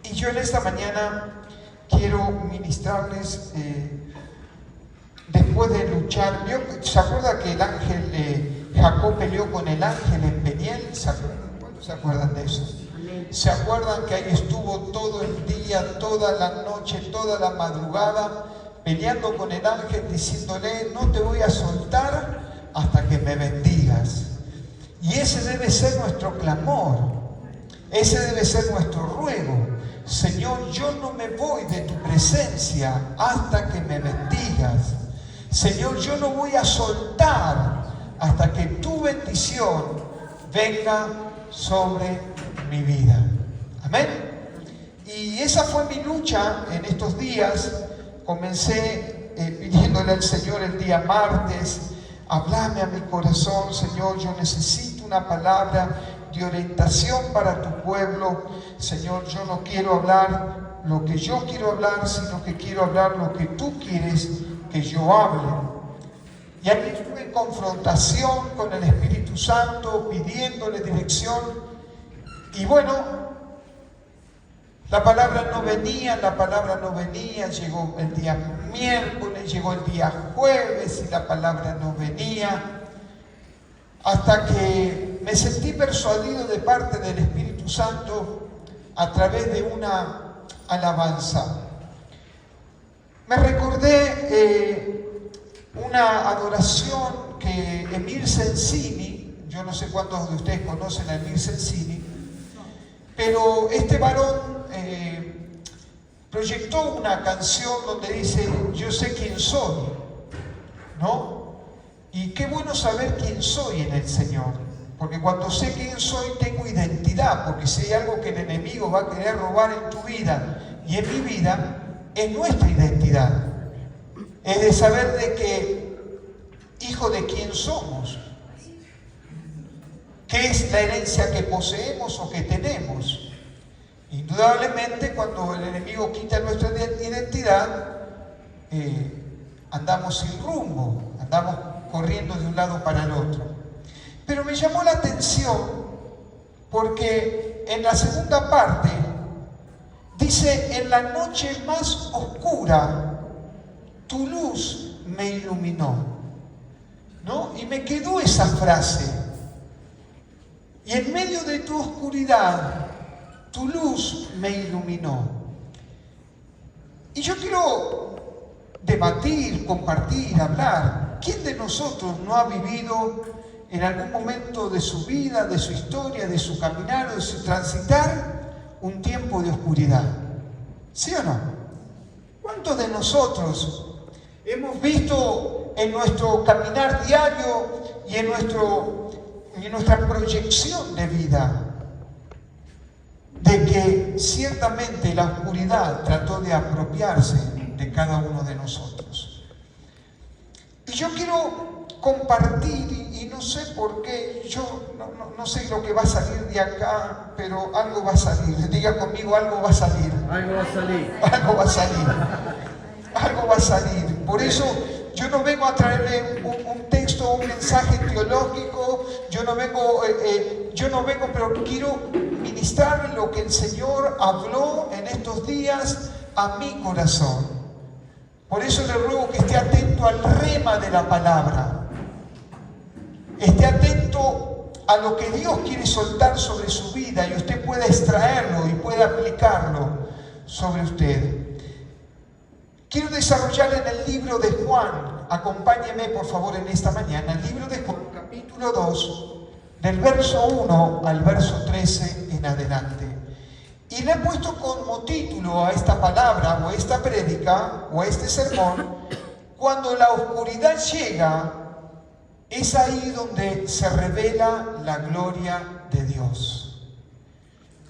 Y yo en esta mañana quiero ministrarles, después de luchar, ¿se acuerda que el ángel Jacob peleó con el ángel en Peniel? ¿Cuántos se acuerdan de eso? ¿Se acuerdan que ahí estuvo todo el día, toda la noche, toda la madrugada, peleando con el ángel, diciéndole: no te voy a soltar hasta que me bendigas? Y ese debe ser nuestro clamor, ese debe ser nuestro ruego. Señor, yo no me voy de tu presencia hasta que me bendigas. Señor, yo no voy a soltar hasta que tu bendición venga sobre mi vida. Amén. Y esa fue mi lucha en estos días. Comencé pidiéndole al Señor el día martes: háblame a mi corazón, Señor, yo necesito una palabra de orientación para tu pueblo. Señor, yo no quiero hablar lo que yo quiero hablar, sino que quiero hablar lo que tú quieres que yo hable. Y aquí estuve en confrontación con el Espíritu Santo, pidiéndole dirección. Y bueno, la palabra no venía, llegó el día miércoles, llegó el día jueves y la palabra no venía. Hasta que me sentí persuadido de parte del Espíritu Santo a través de una alabanza. Me recordé una adoración que Emir Sensini, yo no sé cuántos de ustedes conocen a Emir Sensini, pero este varón proyectó una canción donde dice: yo sé quién soy, ¿no? Y qué bueno saber quién soy en el Señor, porque cuando sé quién soy tengo identidad, porque si hay algo que el enemigo va a querer robar en tu vida y en mi vida, es nuestra identidad. Es de saber de que hijo de quién somos, qué es la herencia que poseemos o que tenemos. Indudablemente, cuando el enemigo quita nuestra identidad, andamos sin rumbo, andamos corriendo de un lado para el otro. Pero me llamó la atención porque en la segunda parte dice: en la noche más oscura tu luz me iluminó, ¿no? Y me quedó esa frase: y en medio de tu oscuridad tu luz me iluminó. Y yo quiero debatir, compartir, hablar. ¿Quién de nosotros no ha vivido en algún momento de su vida, de su historia, de su caminar o de su transitar un tiempo de oscuridad? ¿Sí o no? ¿Cuántos de nosotros hemos visto en nuestro caminar diario y en nuestra proyección de vida de que ciertamente la oscuridad trató de apropiarse de cada uno de nosotros? Y yo quiero compartir, y no sé por qué, yo no sé lo que va a salir de acá, pero algo va a salir. Diga conmigo: algo va a salir. Algo va a salir. Algo va a salir. Algo va a salir. Por eso yo no vengo a traerle un texto, un mensaje teológico, yo no vengo, pero quiero ministrar lo que el Señor habló en estos días a mi corazón. Por eso le ruego que esté atento al rema de la palabra, esté atento a lo que Dios quiere soltar sobre su vida y usted pueda extraerlo y pueda aplicarlo sobre usted. Quiero desarrollar en el libro de Juan, acompáñeme por favor en esta mañana, el libro de Juan, capítulo 2, del verso 1 al verso 13 en adelante. Y le he puesto como título a esta palabra, o a esta prédica, o a este sermón: cuando la oscuridad llega, es ahí donde se revela la gloria de Dios.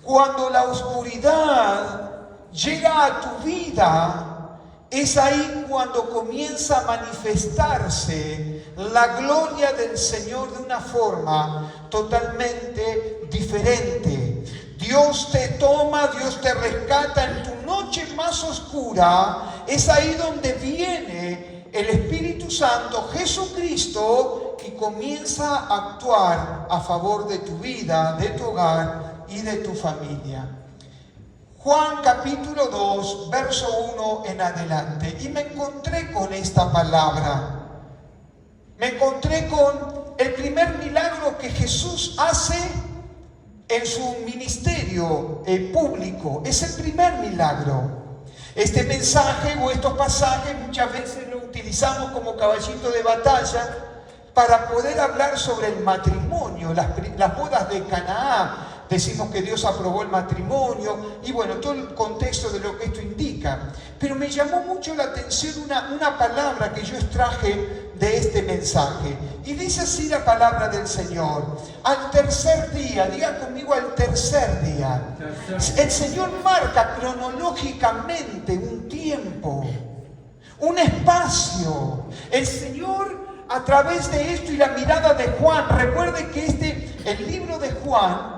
Cuando la oscuridad llega a tu vida, es ahí cuando comienza a manifestarse la gloria del Señor de una forma totalmente diferente. Dios te toma, Dios te rescata en tu noche más oscura. Es ahí donde viene el Espíritu Santo, Jesucristo, y comienza a actuar a favor de tu vida, de tu hogar y de tu familia. Juan capítulo 2, verso 1 en adelante. Y me encontré con esta palabra. Me encontré con el primer milagro que Jesús hace en su ministerio público. Es el primer milagro. Este mensaje o estos pasajes muchas veces lo utilizamos como caballito de batalla para poder hablar sobre el matrimonio, las bodas de Canaán. Decimos que Dios aprobó el matrimonio y bueno, todo el contexto de lo que esto indica. Pero me llamó mucho la atención una palabra que yo extraje de este mensaje. Y dice así la palabra del Señor. Al tercer día, diga conmigo al tercer día. El Señor marca cronológicamente un tiempo, un espacio. El Señor a través de esto y la mirada de Juan, recuerde que el libro de Juan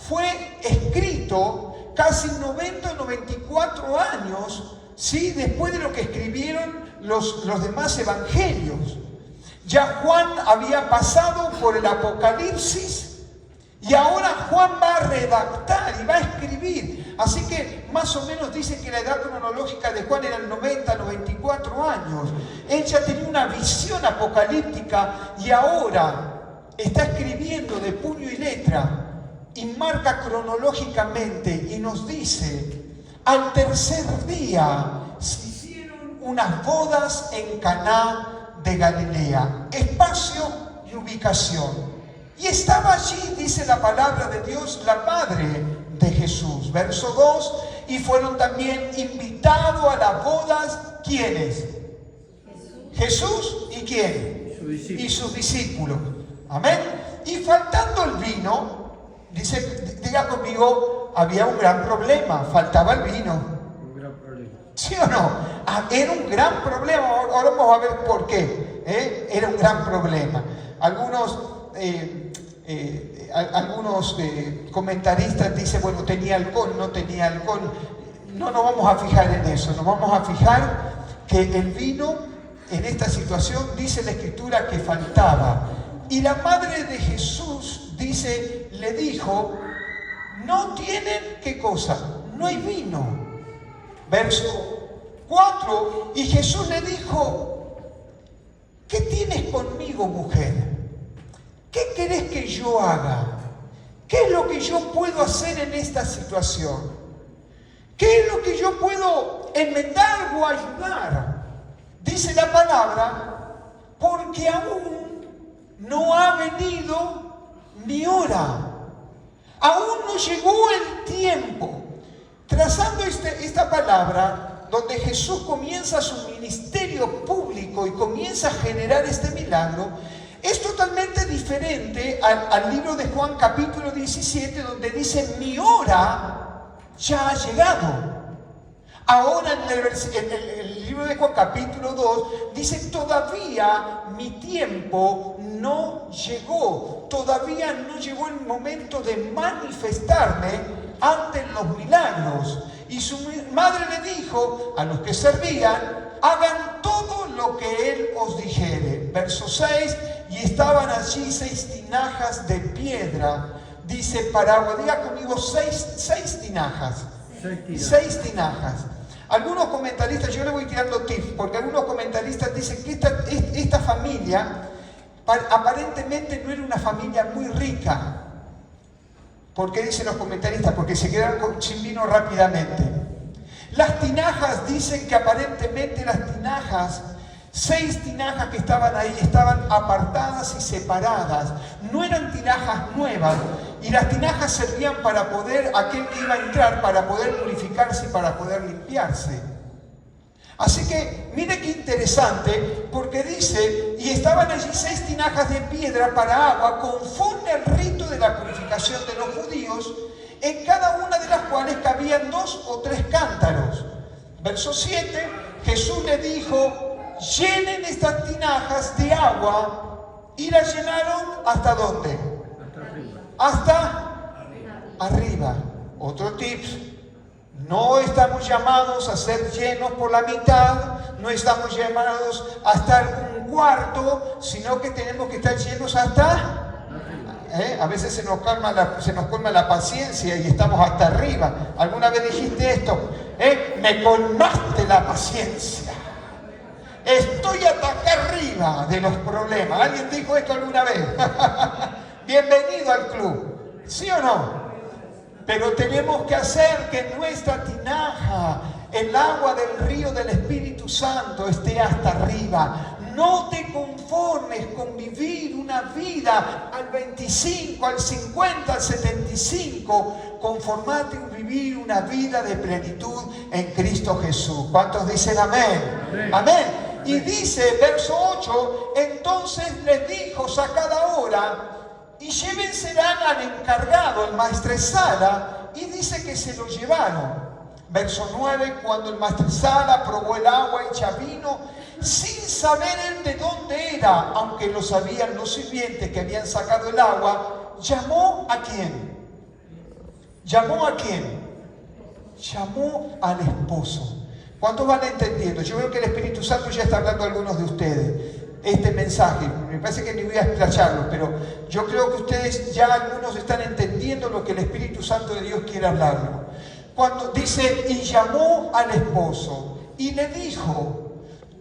fue escrito casi 90 o 94 años, ¿sí? Después de lo que escribieron los demás evangelios. Ya Juan había pasado por el Apocalipsis y ahora Juan va a redactar y va a escribir. Así que más o menos dice que la edad cronológica de Juan era 90, 94 años. Él ya tenía una visión apocalíptica y ahora está escribiendo de puño y letra. Y marca cronológicamente y nos dice, al tercer día se hicieron unas bodas en Caná de Galilea. Espacio y ubicación. Y estaba allí, dice la palabra de Dios, la madre de Jesús. Verso 2, y fueron también invitados a las bodas, ¿quiénes? Jesús y ¿quién? Y sus discípulos. Amén. Y faltando el vino, dice, diga conmigo, había un gran problema, faltaba el vino. Un gran problema. ¿Sí o no? Era un gran problema, ahora vamos a ver por qué. Era un gran problema. Algunos comentaristas dicen, bueno, tenía alcohol, no tenía alcohol. No nos vamos a fijar en eso, nos vamos a fijar que el vino en esta situación dice la Escritura que faltaba. Y la madre de Jesús dice, le dijo, no tienen, ¿qué cosa? No hay vino. Verso 4, y Jesús le dijo, ¿qué tienes conmigo, mujer? ¿Qué querés que yo haga? ¿Qué es lo que yo puedo hacer en esta situación? ¿Qué es lo que yo puedo enmendar o ayudar? Dice la palabra, porque aún no ha venido mi hora. Aún no llegó el tiempo. Trazando esta palabra, donde Jesús comienza su ministerio público y comienza a generar este milagro, es totalmente diferente al libro de Juan capítulo 17, donde dice, mi hora ya ha llegado. Ahora en el libro de Juan capítulo 2 dice, todavía mi tiempo no llegó, todavía no llegó el momento de manifestarme ante los milagros. Y su madre le dijo a los que servían, hagan todo lo que él os dijere. Verso 6, y estaban allí 6 tinajas de piedra, dice para agua. Diga conmigo, 6 tinajas. 6 tinajas. Algunos comentaristas, yo le voy tirando tips, porque algunos comentaristas dicen que esta familia aparentemente no era una familia muy rica. ¿Por qué dicen los comentaristas? Porque se quedaron sin vino rápidamente. Las tinajas dicen que aparentemente las tinajas, 6 tinajas que estaban ahí, estaban apartadas y separadas. No eran tinajas nuevas. Y las tinajas servían para poder, aquel que iba a entrar, para poder purificarse y para poder limpiarse. Así que, mire qué interesante, porque dice, y estaban allí 6 tinajas de piedra para agua, conforme al rito de la purificación de los judíos, en cada una de las cuales cabían 2 o 3 cántaros. Verso 7, Jesús le dijo, llenen estas tinajas de agua, y las llenaron ¿hasta dónde? Hasta arriba. Otro tips, no estamos llamados a ser llenos por la mitad, no estamos llamados a estar un cuarto, sino que tenemos que estar llenos hasta A veces se nos colma la paciencia y estamos hasta arriba. ¿Alguna vez dijiste esto? Me colmaste la paciencia. Estoy hasta acá arriba de los problemas. ¿Alguien dijo esto alguna vez? Bienvenido al club. ¿Sí o no? Pero tenemos que hacer que nuestra tinaja, el agua del río del Espíritu Santo, esté hasta arriba. No te conformes con vivir una vida al 25, al 50, al 75. Conformate en vivir una vida de plenitud en Cristo Jesús. ¿Cuántos dicen amén? Amén. Y dice, verso 8, entonces les dijo, sacad ahora y llévensela al encargado, el maestresala, y dice que se lo llevaron. Verso 9, cuando el maestresala probó el agua hecha vino, sin saber él de dónde era, aunque lo sabían los sirvientes que habían sacado el agua, ¿llamó a quién? ¿Llamó a quién? Llamó al esposo. ¿Cuántos van entendiendo? Yo veo que el Espíritu Santo ya está hablando a algunos de ustedes. Este mensaje, me parece que ni voy a explayarlo, pero yo creo que ustedes ya algunos están entendiendo lo que el Espíritu Santo de Dios quiere hablarlo. Cuando dice, y llamó al esposo, y le dijo,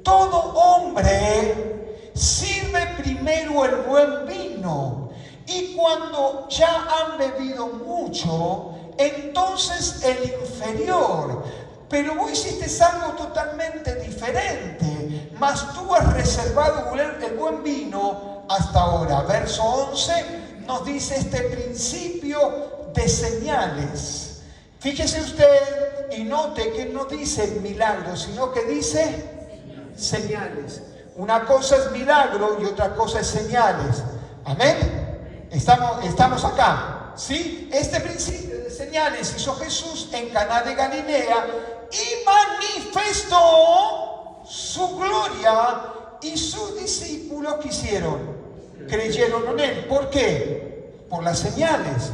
todo hombre sirve primero el buen vino, y cuando ya han bebido mucho, entonces el inferior. Pero vos hiciste algo totalmente diferente, mas tú has reservado el buen vino hasta ahora. Verso 11 nos dice este principio de señales. Fíjese usted y note que no dice milagros, sino que dice señales. Una cosa es milagro y otra cosa es señales. ¿Amén? Estamos acá, ¿sí? Este principio de señales hizo Jesús en Caná de Galilea y manifestó su gloria, y sus discípulos ¿qué hicieron? Creyeron en él. ¿Por qué? Por las señales.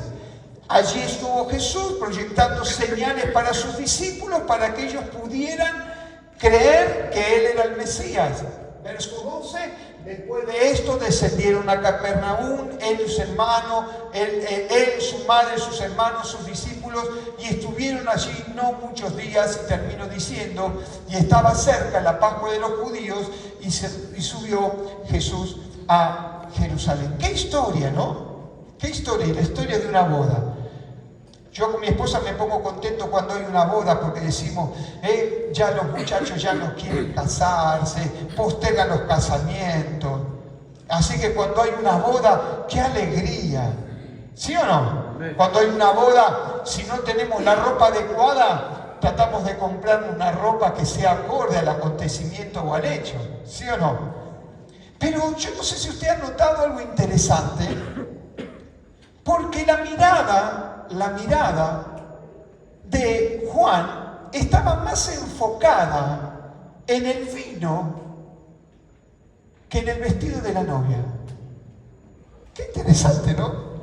Allí estuvo Jesús proyectando señales para sus discípulos para que ellos pudieran creer que él era el Mesías. Verso 12. Después de esto descendieron a Capernaum, él y sus hermanos, él, su madre, sus hermanos, sus discípulos, y estuvieron allí no muchos días, y termino diciendo, y estaba cerca la Pascua de los judíos, y subió Jesús a Jerusalén. ¡Qué historia!, ¿no? ¡Qué historia! La historia de una boda. Yo con mi esposa me pongo contento cuando hay una boda porque decimos, ya los muchachos ya no quieren casarse, postergan los casamientos. Así que cuando hay una boda, ¡qué alegría! ¿Sí o no? Cuando hay una boda, si no tenemos la ropa adecuada, tratamos de comprar una ropa que sea acorde al acontecimiento o al hecho. ¿Sí o no? Pero yo no sé si usted ha notado algo interesante, porque la mirada de Juan estaba más enfocada en el vino que en el vestido de la novia. Qué interesante, ¿no?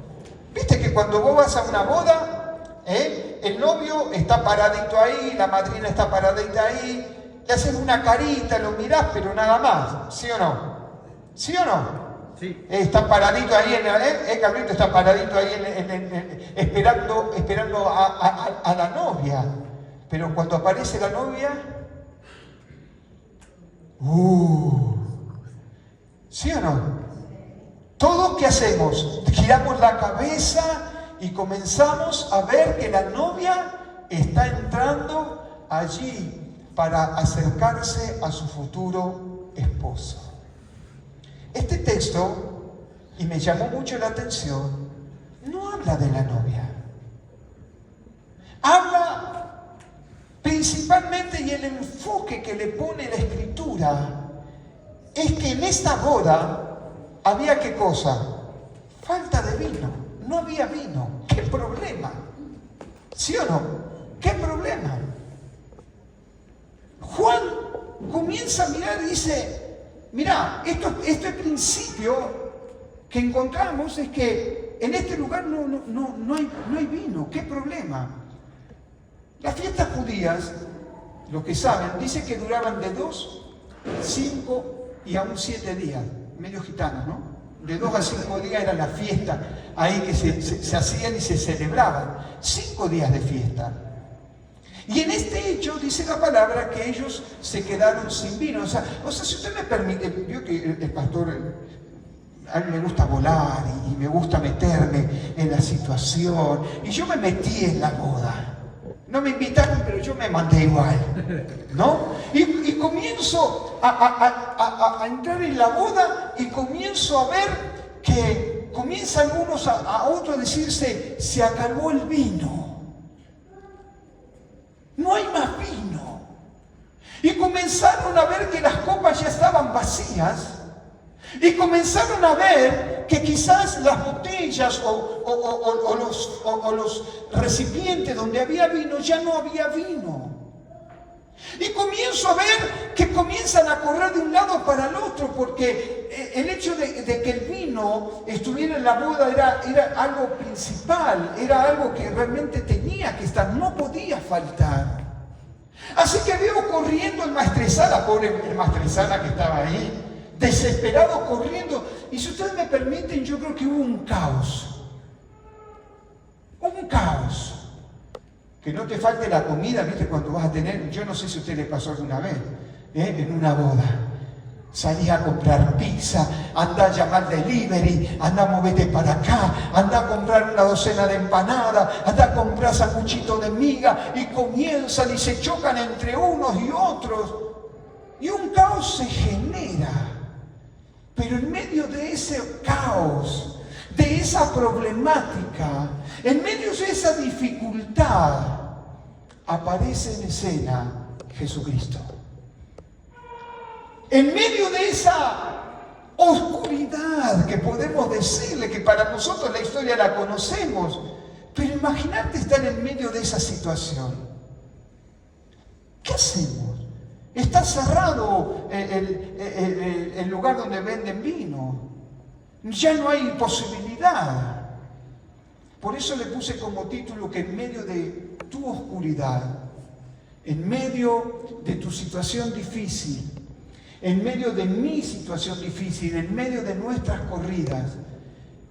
Viste que cuando vos vas a una boda, el novio está paradito ahí, la madrina está paradita ahí, le haces una carita, lo mirás, pero nada más. ¿Sí o no? ¿Sí o no? Sí. Está paradito ahí, Carlito está paradito ahí esperando a la novia. Pero cuando aparece la novia, ¿sí o no? Todo ¿qué hacemos? Giramos la cabeza y comenzamos a ver que la novia está entrando allí para acercarse a su futuro esposo. Este texto, y me llamó mucho la atención, no habla de la novia. Habla principalmente, y el enfoque que le pone la Escritura es que en esta boda había ¿qué cosa? Falta de vino. No había vino. ¿Qué problema? ¿Sí o no? ¿Qué problema? Juan comienza a mirar y dice, mirá, este principio que encontramos es que en este lugar no hay vino. ¿Qué problema? Las fiestas judías, los que saben, dicen que duraban de 2, 5 y aún 7 días. Medio gitanos, ¿no? De 2 a 5 días era la fiesta ahí que se hacían y se celebraban. 5 días de fiesta. Y en este hecho dice la palabra que ellos se quedaron sin vino. O sea, si usted me permite, vio que el pastor, a mí me gusta volar y me gusta meterme en la situación. Y yo me metí en la boda. No me invitaron, pero yo me mandé igual, ¿no? Y comienzo a entrar en la boda y comienzo a ver que comienzan unos a otros a decirse, se acabó el vino. No hay más vino. Y comenzaron a ver que las copas ya estaban vacías. Y comenzaron a ver que quizás las botellas o los recipientes donde había vino, ya no había vino. Y comienzo a ver que comienzan a correr de un lado para el otro, porque el hecho de que el vino estuviera en la boda era algo principal, era algo que realmente tenía que estar, no podía faltar. Así que veo corriendo el maestresala, pobre el maestresala que estaba ahí, desesperado corriendo. Y si ustedes me permiten, yo creo que hubo un caos. Un caos. Que no te falte la comida, ¿viste? Cuando vas a tener, yo no sé si a usted le pasó alguna vez, en una boda. Salís a comprar pizza, andá a llamar delivery, andá a moverte para acá, andá a comprar una docena de empanadas, andá a comprar sanguchito de miga, y comienzan y se chocan entre unos y otros. Y un caos se genera. Pero en medio de ese caos, de esa problemática, en medio de esa dificultad, aparece en escena Jesucristo. En medio de esa oscuridad que podemos decirle que para nosotros la historia la conocemos, pero imagínate estar en medio de esa situación. ¿Qué hacemos? Está cerrado el lugar donde venden vino. Ya no hay posibilidad. Por eso le puse como título que en medio de tu oscuridad, en medio de tu situación difícil, en medio de mi situación difícil, en medio de nuestras corridas,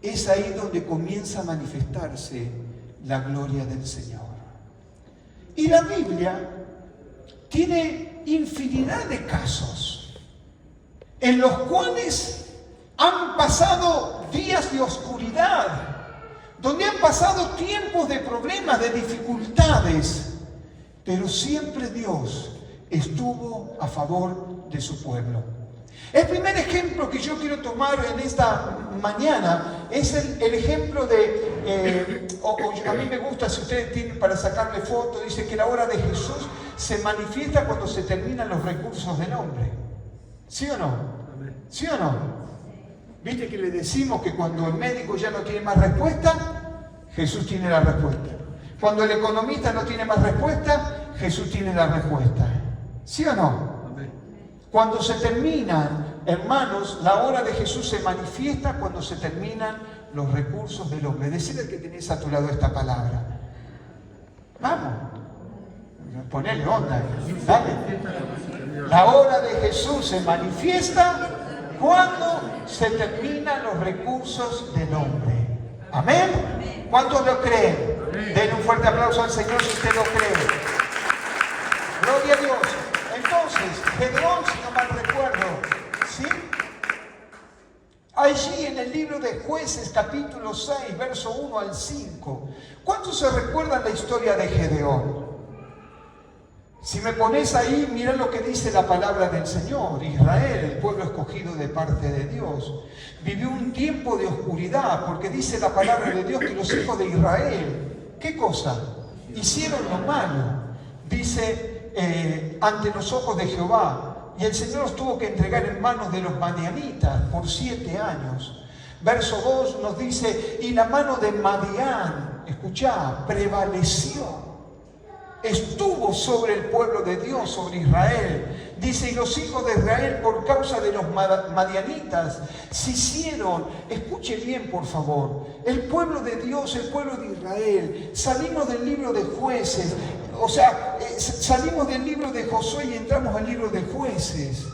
es ahí donde comienza a manifestarse la gloria del Señor. Y la Biblia tiene infinidad de casos en los cuales han pasado días de oscuridad, donde han pasado tiempos de problemas, de dificultades, pero siempre Dios estuvo a favor de su pueblo. El primer ejemplo que yo quiero tomar en esta mañana es el ejemplo de, a mí me gusta, si ustedes tienen para sacarle foto, dice que la obra de Jesús se manifiesta cuando se terminan los recursos del hombre. ¿Sí o no? ¿Sí o no? ¿Viste que le decimos que cuando el médico ya no tiene más respuesta, Jesús tiene la respuesta? Cuando el economista no tiene más respuesta, Jesús tiene la respuesta. ¿Sí o no? Cuando se terminan, hermanos, la obra de Jesús se manifiesta cuando se terminan los recursos del hombre. Decirle que tenés a tu lado esta palabra. Vamos, ponele onda, ¿vale? La obra de Jesús se manifiesta cuando se terminan los recursos del hombre. ¿Amén? ¿Cuántos lo creen? Denle un fuerte aplauso al Señor si usted lo cree. Gloria a Dios. Entonces, Gedeón, si no mal recuerdo, ¿sí? Allí en el libro de Jueces, capítulo 6, verso 1 al 5, ¿cuántos se recuerdan la historia de Gedeón? Si me pones ahí, mira lo que dice la palabra del Señor. Israel, el pueblo escogido de parte de Dios, vivió un tiempo de oscuridad, porque dice la palabra de Dios que los hijos de Israel, ¿qué cosa? Hicieron lo malo. Dice, ante los ojos de Jehová, y el Señor los tuvo que entregar en manos de los madianitas por 7 años. Verso 2 nos dice, y la mano de Madián, escuchá, prevaleció, estuvo sobre el pueblo de Dios, sobre Israel. Dice, y los hijos de Israel por causa de los madianitas se hicieron, escuche bien por favor, el pueblo de Dios, el pueblo de Israel, salimos del libro de Jueces, salimos del libro de Josué y entramos al libro de Jueces.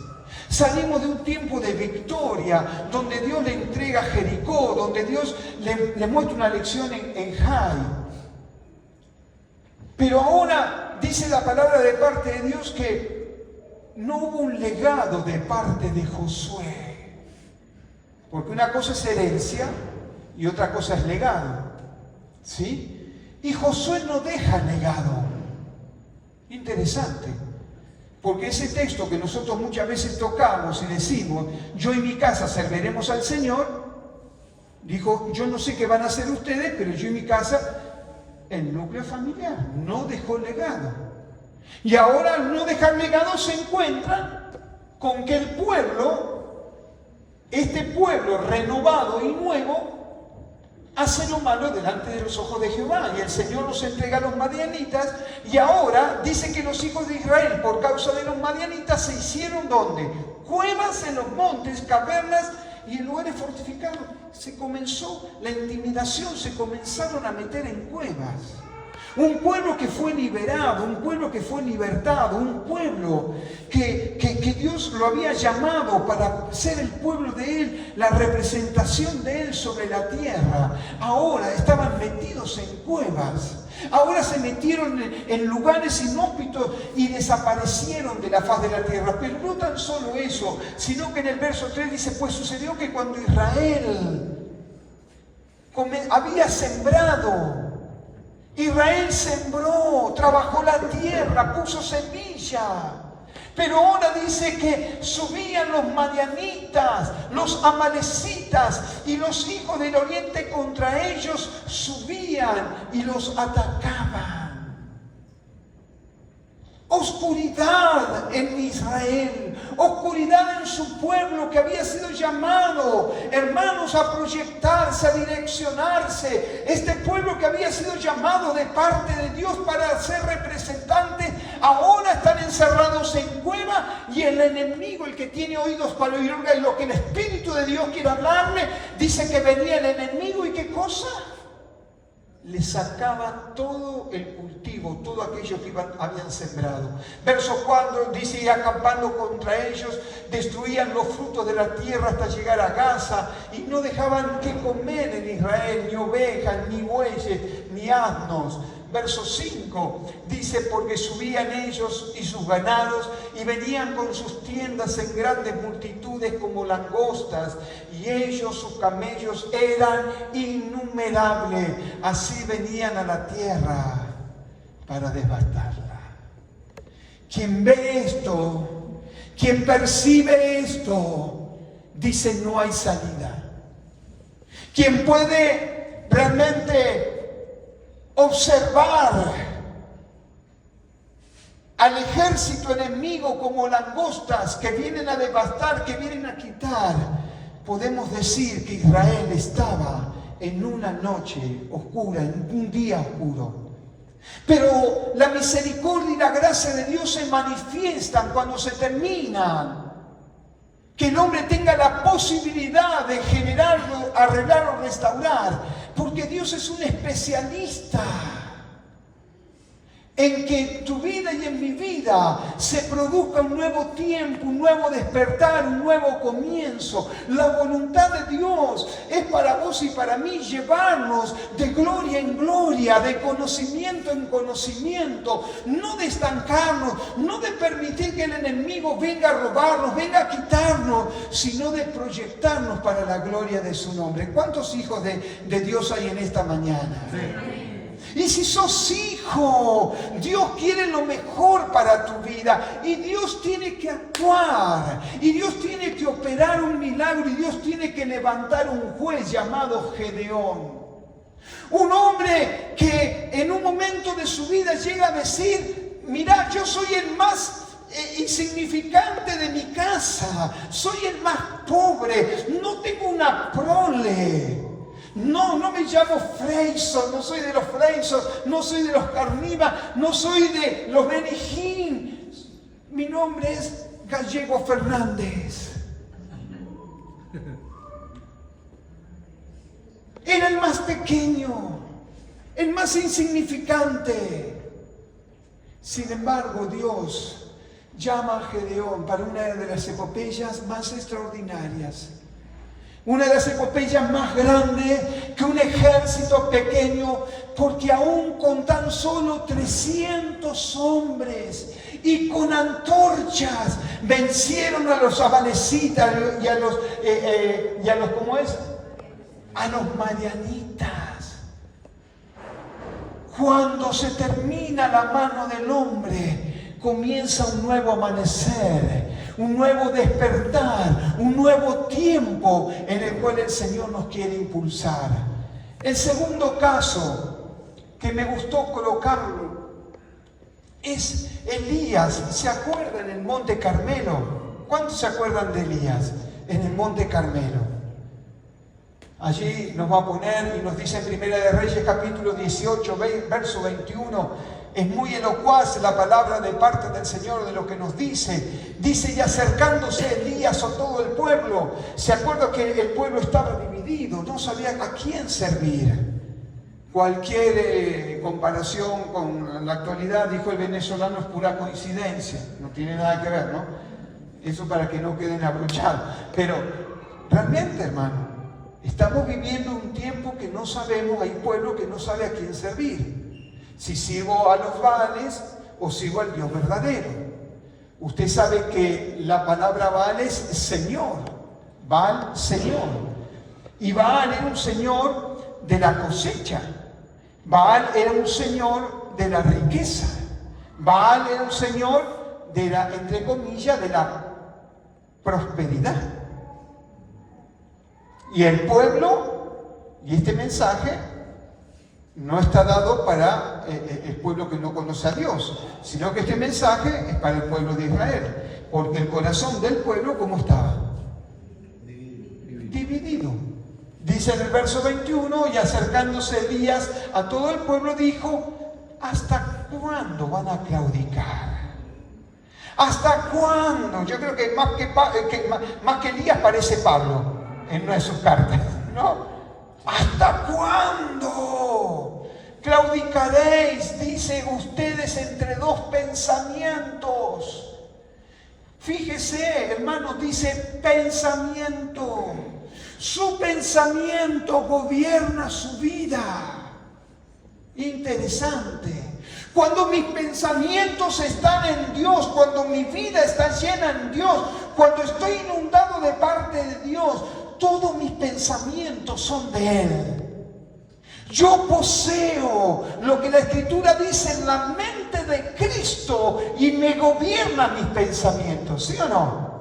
Salimos de un tiempo de victoria, donde Dios le entrega a Jericó, donde Dios le muestra una lección en Jai. Pero ahora dice la palabra de parte de Dios que no hubo un legado de parte de Josué. Porque una cosa es herencia y otra cosa es legado. ¿Sí? Y Josué no deja legado. Interesante. Porque ese texto que nosotros muchas veces tocamos y decimos, yo y mi casa serviremos al Señor, dijo, yo no sé qué van a hacer ustedes, pero yo y mi casa, el núcleo familiar, no dejó legado. Y ahora al no dejar legado se encuentran con que el pueblo, este pueblo renovado y nuevo, hace lo malo delante de los ojos de Jehová, y el Señor los entrega a los madianitas, y ahora dice que los hijos de Israel, por causa de los madianitas, se hicieron ¿dónde? Cuevas en los montes, cavernas y en lugares fortificados. Se comenzó la intimidación, se comenzaron a meter en cuevas. Un pueblo que fue liberado, un pueblo que fue libertado, un pueblo que Dios lo había llamado para ser el pueblo de Él, la representación de Él sobre la tierra. Ahora estaban metidos en cuevas. Ahora se metieron en lugares inhóspitos y desaparecieron de la faz de la tierra. Pero no tan solo eso, sino que en el verso 3 dice, pues sucedió que cuando Israel había sembrado, Israel sembró, trabajó la tierra, puso semilla. Pero ahora dice que subían los madianitas, los amalecitas y los hijos del oriente contra ellos subían y los atacaban. Oscuridad en Israel, oscuridad en su pueblo que había sido llamado, hermanos, a proyectarse, a direccionarse. Este pueblo que había sido llamado de parte de Dios para ser representante, ahora están encerrados en cueva, y el enemigo, el que tiene oídos para oír lo que el Espíritu de Dios quiere hablarle, dice que venía el enemigo y ¿qué cosa? Le sacaba todo el cultivo, todo aquello que habían sembrado. Verso 4 dice, y acampando contra ellos, destruían los frutos de la tierra hasta llegar a Gaza, y no dejaban que comer en Israel, ni ovejas, ni bueyes, ni asnos. Verso 5 dice, porque subían ellos y sus ganados y venían con sus tiendas en grandes multitudes como langostas, y ellos, sus camellos, eran innumerables. Así venían a la tierra para devastarla. Quien ve esto, quien percibe esto, dice, no hay salida. Quien puede realmente observar al ejército enemigo como langostas que vienen a devastar, que vienen a quitar, podemos decir que Israel estaba en una noche oscura, en un día oscuro. Pero la misericordia y la gracia de Dios se manifiestan cuando se terminan. Que el hombre tenga la posibilidad de generarlo, arreglar o restaurar. Porque Dios es un especialista en que en tu vida y en mi vida se produzca un nuevo tiempo, un nuevo despertar, un nuevo comienzo. La voluntad de Dios es para vos y para mí llevarnos de gloria en gloria, de conocimiento en conocimiento, no de estancarnos, no de permitir que el enemigo venga a robarnos, venga a quitarnos, sino de proyectarnos para la gloria de su nombre. ¿Cuántos hijos de Dios hay en esta mañana? Sí. Y si sos hijo, Dios quiere lo mejor para tu vida. Y Dios tiene que actuar. Y Dios tiene que operar un milagro. Y Dios tiene que levantar un juez llamado Gedeón. Un hombre que en un momento de su vida llega a decir, mirá, yo soy el más insignificante de mi casa. Soy el más pobre. No tengo una prole. No me llamo Freyson, no soy de los Freyson, no soy de los Carniva, no soy de los Benijín. Mi nombre es Gallego Fernández. Era el más pequeño, el más insignificante. Sin embargo, Dios llama a Gedeón para una de las epopeyas más extraordinarias. Una de las epopeyas más grandes que un ejército pequeño, porque aún con tan solo 300 hombres y con antorchas vencieron a los amalecitas y a los ¿cómo es? A los madianitas. Cuando se termina la mano del hombre, comienza un nuevo amanecer, un nuevo despertar, un nuevo tiempo en el cual el Señor nos quiere impulsar. El segundo caso que me gustó colocarlo es Elías. ¿Se acuerdan en el Monte Carmelo? ¿Cuántos se acuerdan de Elías en el Monte Carmelo? Allí nos va a poner y nos dice en Primera de Reyes capítulo 18, verso 21, es muy elocuaz la palabra de parte del Señor de lo que nos dice. Dice, y acercándose Elías a todo el pueblo, se acuerda que el pueblo estaba dividido, no sabía a quién servir. Cualquier comparación con la actualidad, dijo el venezolano, es pura coincidencia, no tiene nada que ver, ¿no? Eso para que no queden abrochados. Pero realmente, hermano, estamos viviendo un tiempo que no sabemos, hay pueblo que no sabe a quién servir. Si sirvo a los Baales o sigo al Dios verdadero. Usted sabe que la palabra Baal es Señor. Baal, Señor. Y Baal era un señor de la cosecha. Baal era un señor de la riqueza. Baal era un señor de la, entre comillas, de la prosperidad. Y el pueblo, y este mensaje, no está dado para el pueblo que no conoce a Dios, sino que este mensaje es para el pueblo de Israel. Porque el corazón del pueblo, ¿cómo estaba? Dividido. Dice en el verso 21, y acercándose Elías a todo el pueblo dijo, ¿hasta cuándo van a claudicar? ¿Hasta cuándo? Yo creo que más que Elías parece Pablo en una de sus cartas, ¿no? ¿Hasta cuándo claudicaréis? Dice ustedes entre dos pensamientos. Fíjese, hermanos, dice pensamiento. Su pensamiento gobierna su vida. Interesante. Cuando mis pensamientos están en Dios, cuando mi vida está llena en Dios, cuando estoy inundado de parte de Dios, todos mis pensamientos son de Él. Yo poseo lo que la Escritura dice en la mente de Cristo y me gobierna mis pensamientos, ¿sí o no?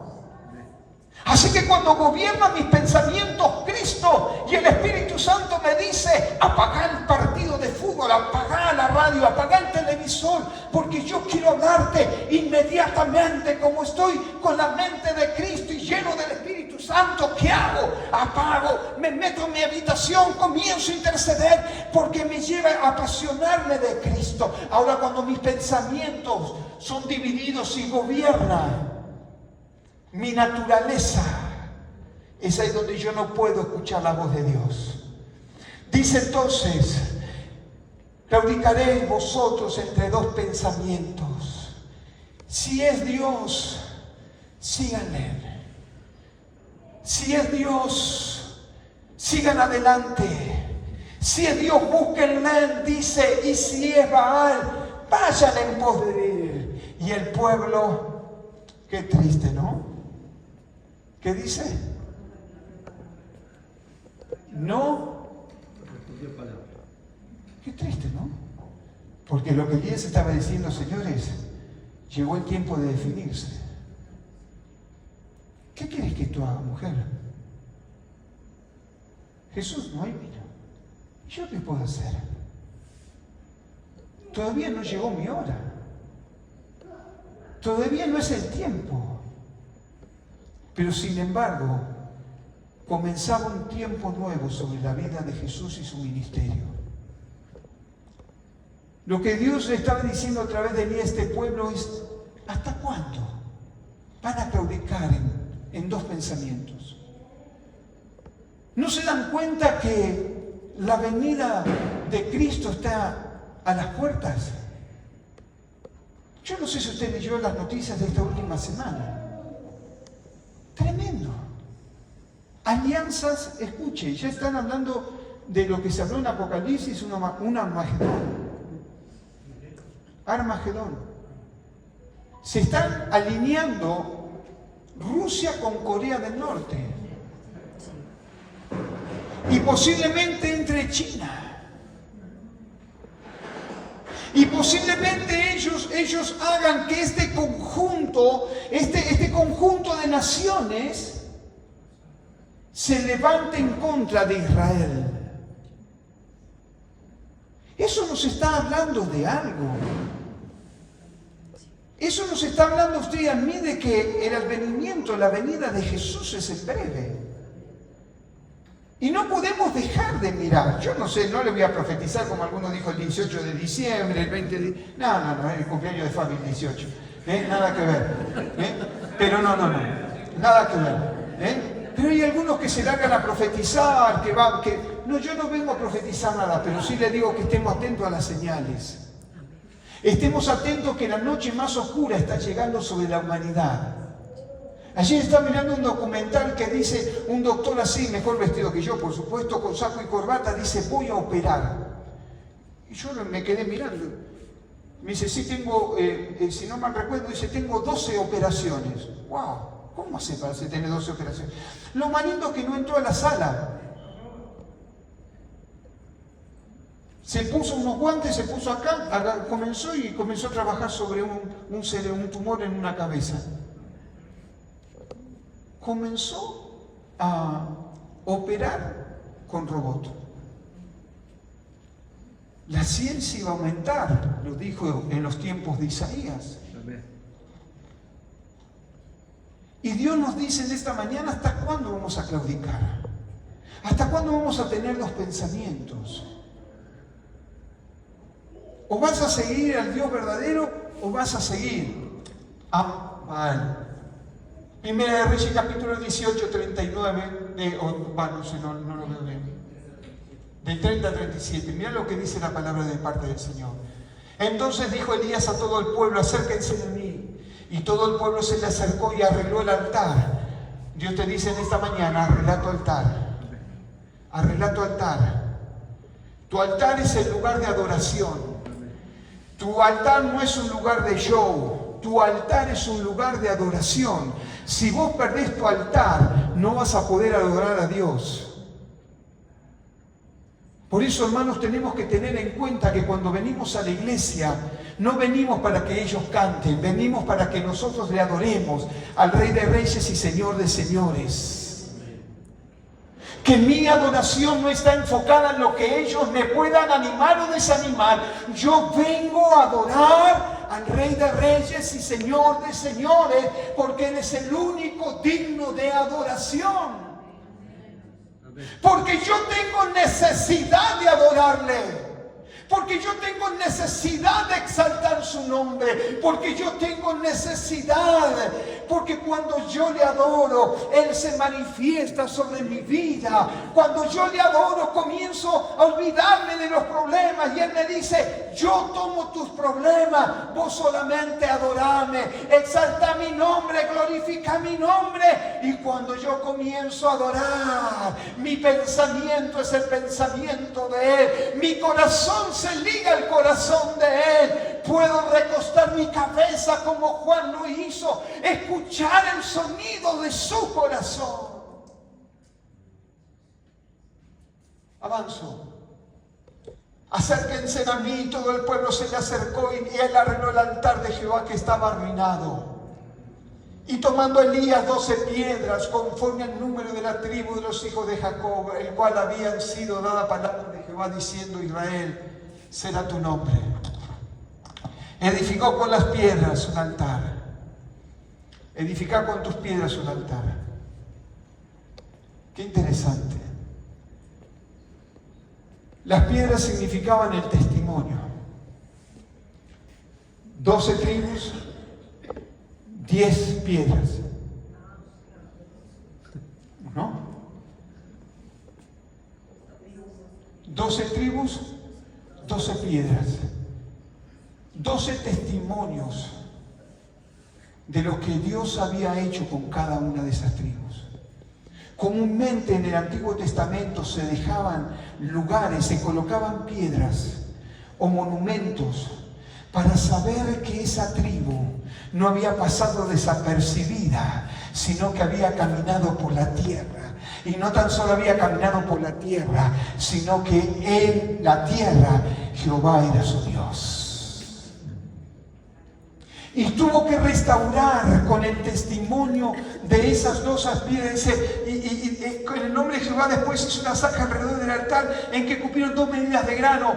Así que cuando gobierna mis pensamientos Cristo y el Espíritu Santo me dice, apaga el partido de fútbol, apaga la radio, apaga el televisor, porque yo quiero hablarte inmediatamente, como estoy con la mente de Cristo y lleno del Espíritu Santo, ¿qué hago? Apago, me meto en mi habitación, comienzo a interceder, porque me lleva a apasionarme de Cristo. Ahora, cuando mis pensamientos son divididos y gobiernan mi naturaleza, es ahí donde yo no puedo escuchar la voz de Dios. Dice entonces, claudicaréis vosotros entre dos pensamientos. Si es Dios, síganle. Si es Dios, sigan adelante. Si es Dios, búsquenle, dice, y si es Baal, vayan en pos de él. Y el pueblo, qué triste, ¿no? ¿Qué dice? No. Qué triste, ¿no? Porque lo que Elías estaba diciendo, señores, llegó el tiempo de definirse. ¿Qué quieres que tú hagas, mujer? Jesús no hay vino. ¿Yo qué puedo hacer? Todavía no llegó mi hora. Todavía no es el tiempo. Pero sin embargo, comenzaba un tiempo nuevo sobre la vida de Jesús y su ministerio. Lo que Dios le estaba diciendo a través de mí a este pueblo es, ¿hasta cuándo van a claudicar en dos pensamientos? ¿No se dan cuenta que la venida de Cristo está a las puertas? Yo no sé si usted leyó las noticias de esta última semana. Tremendo. Alianzas, escuche, ya están hablando de lo que se habló en Apocalipsis, un Armagedón. Armagedón. Se están alineando Rusia con Corea del Norte. Y posiblemente entre China. Y posiblemente ellos hagan que este conjunto de naciones se levante en contra de Israel. Eso nos está hablando de algo. Eso nos está hablando usted y a mí de que el advenimiento, la venida de Jesús es en breve. Y no podemos dejar de mirar. Yo no sé, no le voy a profetizar como alguno dijo el 18 de diciembre, el 20 de... No, el cumpleaños de Fabi el 18. Nada que ver. Pero no. Nada que ver. Pero hay algunos que se largan a profetizar, No, yo no vengo a profetizar nada, pero sí le digo que estemos atentos a las señales. Estemos atentos que la noche más oscura está llegando sobre la humanidad. Ayer estaba mirando un documental que dice, un doctor así, mejor vestido que yo, por supuesto, con saco y corbata, dice, voy a operar. Y yo me quedé mirando. Me dice, sí tengo, si no mal recuerdo, dice, tengo 12 operaciones. ¡Wow! ¿Cómo hace para tener 12 operaciones? Lo más lindo es que no entró a la sala. Se puso unos guantes, se puso acá, comenzó a trabajar sobre un tumor en una cabeza. Comenzó a operar con robot. La ciencia iba a aumentar, lo dijo en los tiempos de Isaías. Y Dios nos dice en esta mañana, ¿hasta cuándo vamos a claudicar? ¿Hasta cuándo vamos a tener los pensamientos? O vas a seguir al Dios verdadero o vas a seguir a Baal. Primera de Reyes, capítulo 18, 39, no lo veo bien. Del 30 al 37. Mira lo que dice la palabra de parte del Señor. Entonces dijo Elías a todo el pueblo, acérquense de mí. Y todo el pueblo se le acercó y arregló el altar. Dios te dice en esta mañana, arregla tu altar. Arregla tu altar. Tu altar es el lugar de adoración. Tu altar no es un lugar de show. Tu altar es un lugar de adoración. Si vos perdés tu altar, no vas a poder adorar a Dios. Por eso, hermanos, tenemos que tener en cuenta que cuando venimos a la iglesia, no venimos para que ellos canten, venimos para que nosotros le adoremos al Rey de Reyes y Señor de Señores. Que mi adoración no está enfocada en lo que ellos me puedan animar o desanimar. Yo vengo a adorar al Rey de Reyes y Señor de Señores, porque Él es el único digno de adoración. Porque yo tengo necesidad de adorarle. Porque yo tengo necesidad de exaltar su nombre. Porque yo tengo necesidad. Porque cuando yo le adoro, Él se manifiesta sobre mi vida. Cuando yo le adoro, comienzo a olvidarme de los problemas. Y Él me dice, yo tomo tus problemas. Vos solamente adorame. Exalta mi nombre, glorifica mi nombre. Y cuando yo comienzo a adorar, mi pensamiento es el pensamiento de Él. Mi corazón se liga al corazón de Él. Puedo recostar mi cabeza como Juan lo hizo, escuchar el sonido de su corazón. Avanzo. Acérquense a mí. Todo el pueblo se le acercó y él arregló el altar de Jehová que estaba arruinado. Y tomando Elías 12 piedras, conforme al número de la tribu de los hijos de Jacob, el cual habían sido dada palabra de Jehová diciendo, Israel será tu nombre. Edificó con las piedras un altar. Edificar con tus piedras un altar. Qué interesante. Las piedras significaban el testimonio. 12 tribus, 10 piedras. ¿No? 12 tribus, 12 piedras. 12 testimonios. testimonios de lo que Dios había hecho con cada una de esas tribus. Comúnmente en el Antiguo Testamento se dejaban lugares, se colocaban piedras o monumentos para saber que esa tribu no había pasado desapercibida, sino que había caminado por la tierra. Y no tan solo había caminado por la tierra, sino que en la tierra Jehová era su Dios. Y tuvo que restaurar con el testimonio de esas losas piedras. Y con el nombre de Jehová después hizo una zanja alrededor del altar en que cupieron 2 medidas de grano.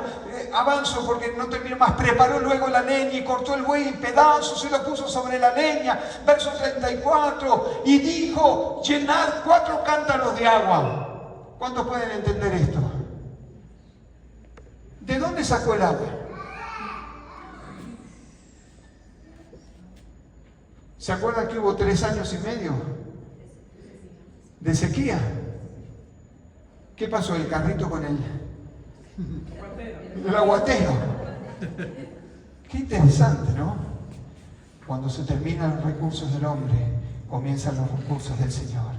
Avanzo porque no termino más. Preparó luego la leña y cortó el buey en pedazos y lo puso sobre la leña. Verso 34. Y dijo, llenad 4 cántaros de agua. ¿Cuántos pueden entender esto? ¿De dónde sacó el agua? ¿Se acuerdan que hubo 3 años y medio de sequía? ¿Qué pasó? El carrito con el aguatero. Qué interesante, ¿no? Cuando se terminan los recursos del hombre, comienzan los recursos del Señor.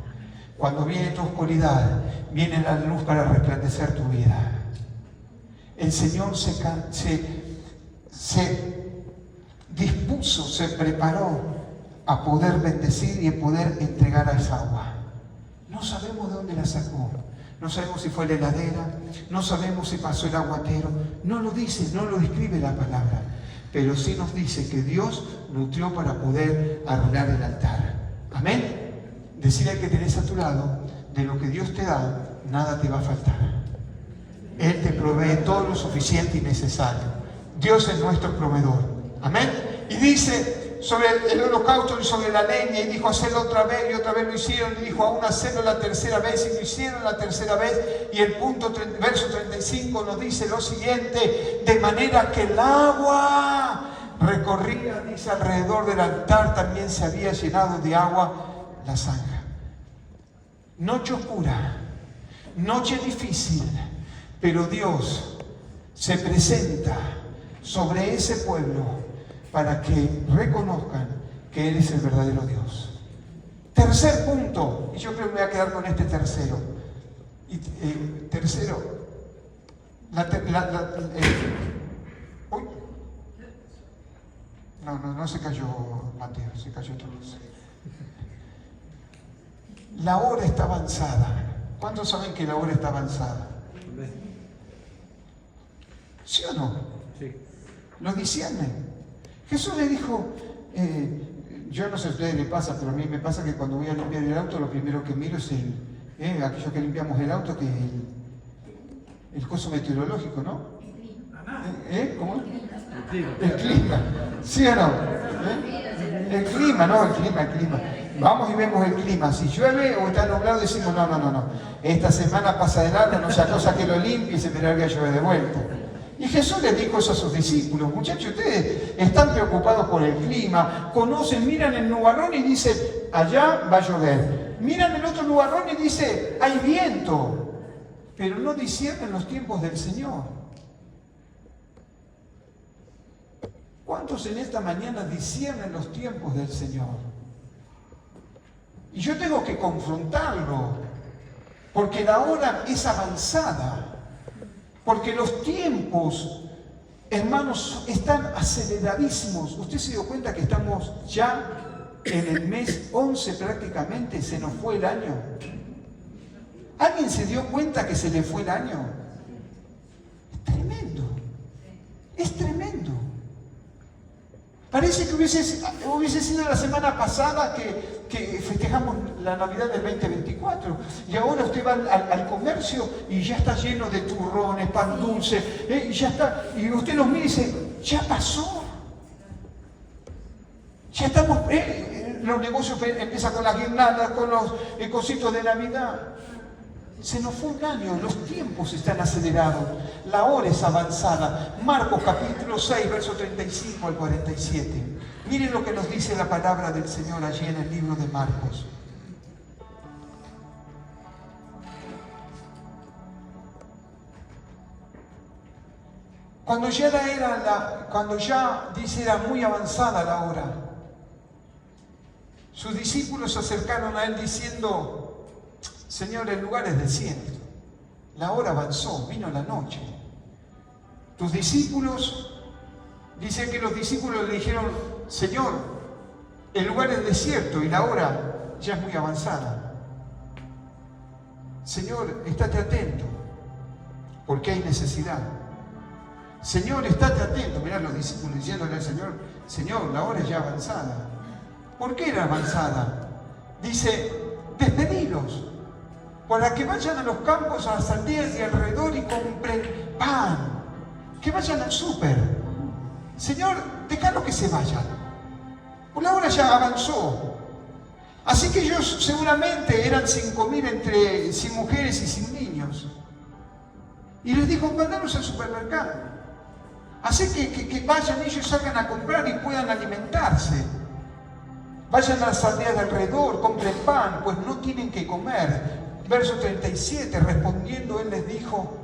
Cuando viene tu oscuridad, viene la luz para resplandecer tu vida. El Señor se dispuso, se preparó a poder bendecir y a poder entregar a esa agua. No sabemos de dónde la sacó. No sabemos si fue la heladera, no sabemos si pasó el aguatero. No lo dice, no lo describe la palabra. Pero sí nos dice que Dios nutrió para poder arruinar el altar. Amén. Decirle al que tenés a tu lado, de lo que Dios te da, nada te va a faltar. Él te provee todo lo suficiente y necesario. Dios es nuestro proveedor. Amén. Y dice sobre el holocausto y sobre la leña, y dijo, hacedlo otra vez, y otra vez lo hicieron, y dijo, aún hacedlo la tercera vez, y lo hicieron la tercera vez. Y el verso 35 nos dice lo siguiente: de manera que el agua recorría, dice, alrededor del altar, también se había llenado de agua la zanja. Noche oscura, noche difícil, pero Dios se presenta sobre ese pueblo para que reconozcan que Él es el verdadero Dios. Tercer punto, y yo creo que me voy a quedar con este tercero. Tercero, uy, no se cayó Mateo, se cayó todos. La hora está avanzada. ¿Cuántos saben que la hora está avanzada? ¿Sí o no? Sí. Lo disciernen. Jesús le dijo, yo no sé si a ustedes les pasa, pero a mí me pasa que cuando voy a limpiar el auto, lo primero que miro es aquello que limpiamos el auto, que es el coso meteorológico, ¿no? ¿Cómo? El clima. ¿Sí o no? El clima, no, el clima. Vamos y vemos el clima. Si llueve o está nublado, decimos, no. Esta semana pasa de largo, no sea cosa que lo limpie y se me largue a llover de vuelta. Y Jesús les dijo eso a sus discípulos: muchachos, ustedes están preocupados por el clima, conocen, miran el nubarrón y dicen, allá va a llover. Miran el otro nubarrón y dice, hay viento, pero no disciernen los tiempos del Señor. ¿Cuántos en esta mañana disciernen los tiempos del Señor? Y yo tengo que confrontarlo, porque la hora es avanzada. Porque los tiempos, hermanos, están aceleradísimos. ¿Usted se dio cuenta que estamos ya en el mes 11 prácticamente? Se nos fue el año. ¿Alguien se dio cuenta que se le fue el año? Es tremendo. Es tremendo. Parece que hubiese sido la semana pasada que festejamos la Navidad del 2024. Y ahora usted va al comercio y ya está lleno de turrones, pan dulce, ya está. Y usted los mira y dice, ya pasó. Ya estamos, los negocios empiezan con las guirnaldas, con los cositos de Navidad. Se nos fue un año, los tiempos están acelerados, la hora es avanzada. Marcos capítulo 6, verso 35 al 47. Miren lo que nos dice la palabra del Señor allí en el libro de Marcos. Cuando ya dice era muy avanzada la hora, sus discípulos se acercaron a él diciendo: Señor, el lugar es desierto, la hora avanzó, vino la noche. Tus discípulos, dice que los discípulos le dijeron: Señor, el lugar es desierto y la hora ya es muy avanzada. Señor, estate atento, porque hay necesidad. Señor, estate atento. Mirá los discípulos diciéndole al Señor: Señor, la hora es ya avanzada. ¿Por qué era avanzada? Dice: despedilos, para que vayan a los campos, a las aldeas y alrededor y compren pan. Que vayan al súper. Señor, déjalos que se vayan. Pues la hora ya avanzó. Así que ellos seguramente eran 5.000 sin mujeres y sin niños. Y les dijo: mandaros al supermercado. Así que vayan ellos, salgan a comprar y puedan alimentarse. Vayan a las aldeas de alrededor, compren pan, pues no tienen que comer. Verso 37, respondiendo él les dijo: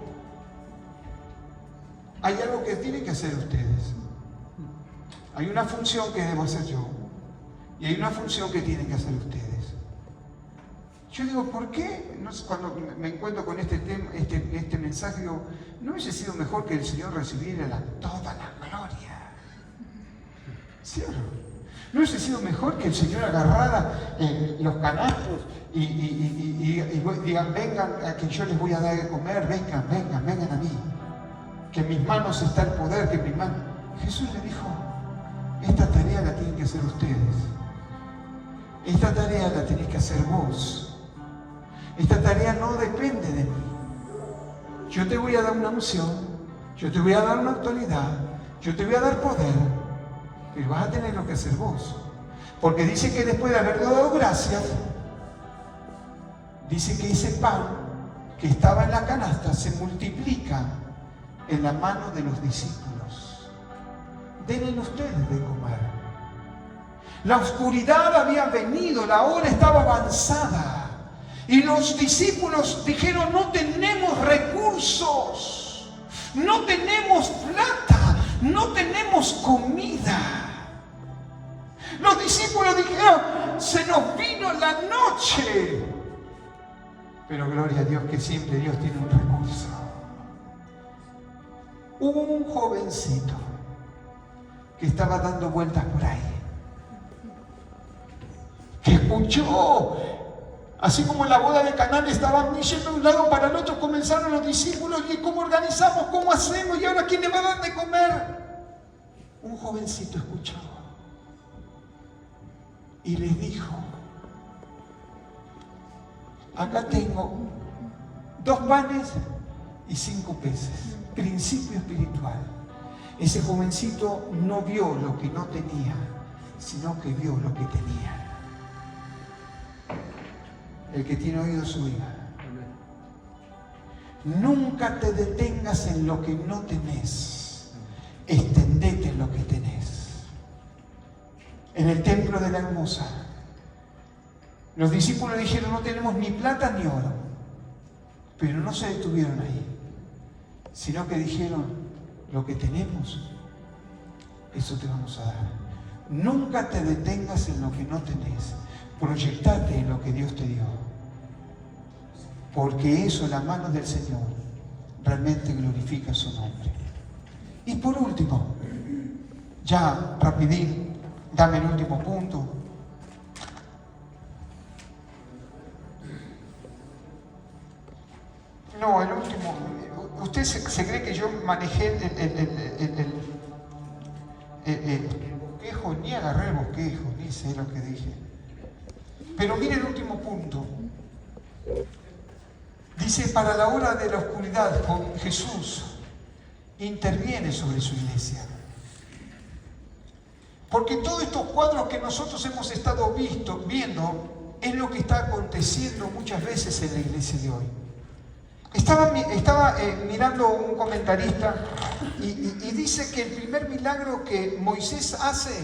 hay algo que tienen que hacer ustedes. Hay una función que debo hacer yo. Y hay una función que tienen que hacer ustedes. Yo digo: ¿por qué? No sé, cuando me encuentro con este tema, este mensaje, digo: ¿no hubiese sido mejor que el Señor recibiera toda la gloria? ¿Sí o no? ¿No hubiese sido mejor que el Señor agarrara los canastos y digan: vengan, a que yo les voy a dar de comer, vengan a mí? Que en mis manos está el poder, que en mis manos... Jesús le dijo: esta tarea la tienen que hacer ustedes. Esta tarea la tenés que hacer vos. Esta tarea no depende de mí. Yo te voy a dar una unción, yo te voy a dar una autoridad, yo te voy a dar poder, pero vas a tener lo que hacer vos. Porque dice que después de haber dado gracias, dice que ese pan que estaba en la canasta se multiplica en la mano de los discípulos. Denle ustedes de comer. La oscuridad había venido, la hora estaba avanzada. Y los discípulos dijeron: no tenemos recursos, no tenemos plata, no tenemos comida. Los discípulos dijeron: se nos vino la noche. Pero gloria a Dios que siempre Dios tiene un recurso. Hubo un jovencito que estaba dando vueltas por ahí, que escuchó, así como en la boda de Caná estaban yendo de un lado para el otro, comenzaron los discípulos: ¿y cómo organizamos? ¿Cómo hacemos? ¿Y ahora quién le va a dar de comer? Un jovencito escuchó y les dijo: acá tengo 2 panes y 5 peces. Principio espiritual. Ese jovencito no vio lo que no tenía, sino que vio lo que tenía. El que tiene oídos oiga. Nunca te detengas en lo que no tenés. Extendete en lo que tenés. En el templo de la Hermosa, los discípulos dijeron: no tenemos ni plata ni oro. Pero no se detuvieron ahí, sino que dijeron: lo que tenemos, eso te vamos a dar. Nunca te detengas en lo que no tenés. Proyectate en lo que Dios te dio. Porque eso, en las manos del Señor, realmente glorifica su nombre. Y por último, ya rapidín, dame el último punto. No, el último. ¿Usted se cree que yo manejé el bosquejo? Ni agarré el bosquejo, ni sé lo que dije. Pero mire el último punto. Dice: para la hora de la oscuridad, con Jesús interviene sobre su iglesia. Porque todos estos cuadros que nosotros hemos estado viendo es lo que está aconteciendo muchas veces en la iglesia de hoy. Estaba mirando un comentarista y dice que el primer milagro que Moisés hace,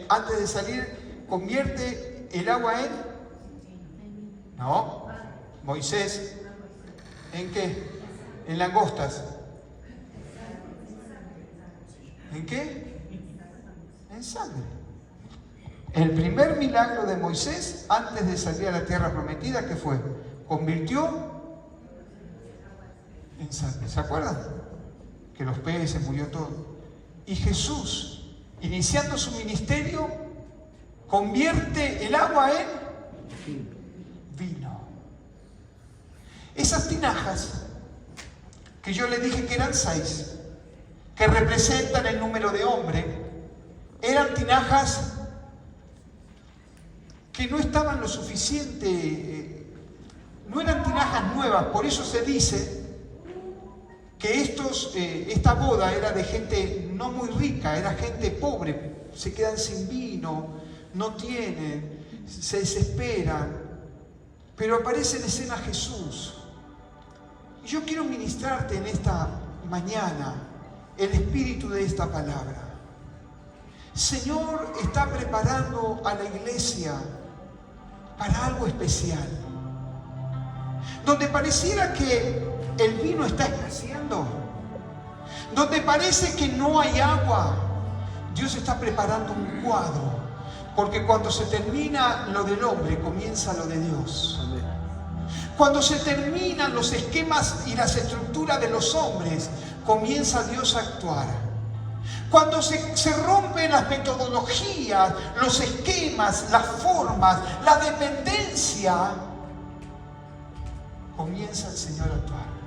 antes de salir, convierte el agua en... No, Moisés, ¿en qué? En langostas. ¿En qué? En sangre. El primer milagro de Moisés antes de salir a la tierra prometida, ¿qué fue? Convirtió en sangre. ¿Se acuerdan? Que los peces, murió todo. Y Jesús, iniciando su ministerio, convierte el agua en vino. Esas tinajas, que yo le dije que eran 6, que representan el número de hombre, eran tinajas que no estaban lo suficiente, no eran tinajas nuevas. Por eso se dice que esta boda era de gente no muy rica, era gente pobre, se quedan sin vino, no tienen, se desesperan, pero aparece en escena Jesús. Y yo quiero ministrarte en esta mañana el espíritu de esta palabra. Señor está preparando a la iglesia para algo especial, donde pareciera que el vino está escaseando, donde parece que no hay agua. Dios está preparando un cuadro, porque cuando se termina lo del hombre, comienza lo de Dios. Cuando se terminan los esquemas y las estructuras de los hombres, comienza Dios a actuar. Cuando se rompen las metodologías, los esquemas, las formas, la dependencia, comienza el Señor a actuar.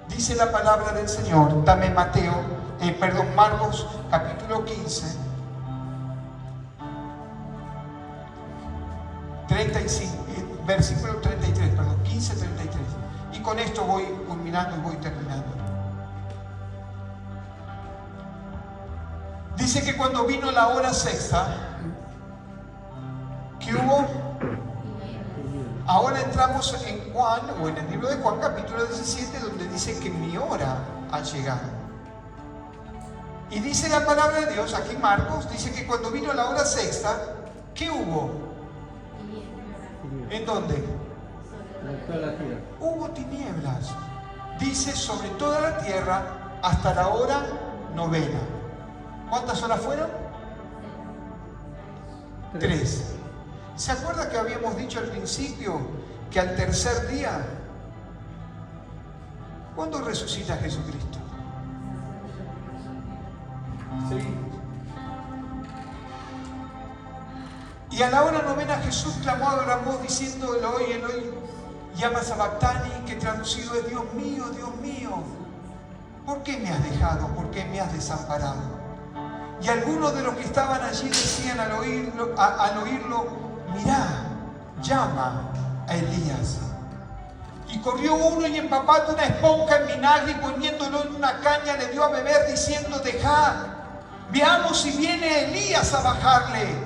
Dice la palabra del Señor, dame Marcos capítulo 15, 35, versículo 33, 15, 33. Y con esto voy culminando y voy terminando. Dice que cuando vino la hora sexta, ¿qué hubo? Ahora entramos en Juan, o en el libro de Juan, capítulo 17, donde dice que mi hora ha llegado. Y dice la palabra de Dios, aquí Marcos, dice que cuando vino la hora sexta, ¿qué hubo? ¿En dónde? Hubo tinieblas. Dice sobre toda la tierra hasta la hora 9. ¿Cuántas horas fueron? 3. ¿Se acuerda que habíamos dicho al principio que al tercer día? ¿Cuándo resucita Jesucristo? Sí. Y a la hora 9 Jesús clamó a gran voz diciendo: Eloi, Eloi, llama sabactani, que traducido es: Dios mío, ¿por qué me has dejado? ¿Por qué me has desamparado? Y algunos de los que estaban allí decían al oírlo: mirá, llama a Elías. Y corrió uno y empapando una esponja en vinagre y poniéndolo en una caña le dio a beber, diciendo: dejad, veamos si viene Elías a bajarle.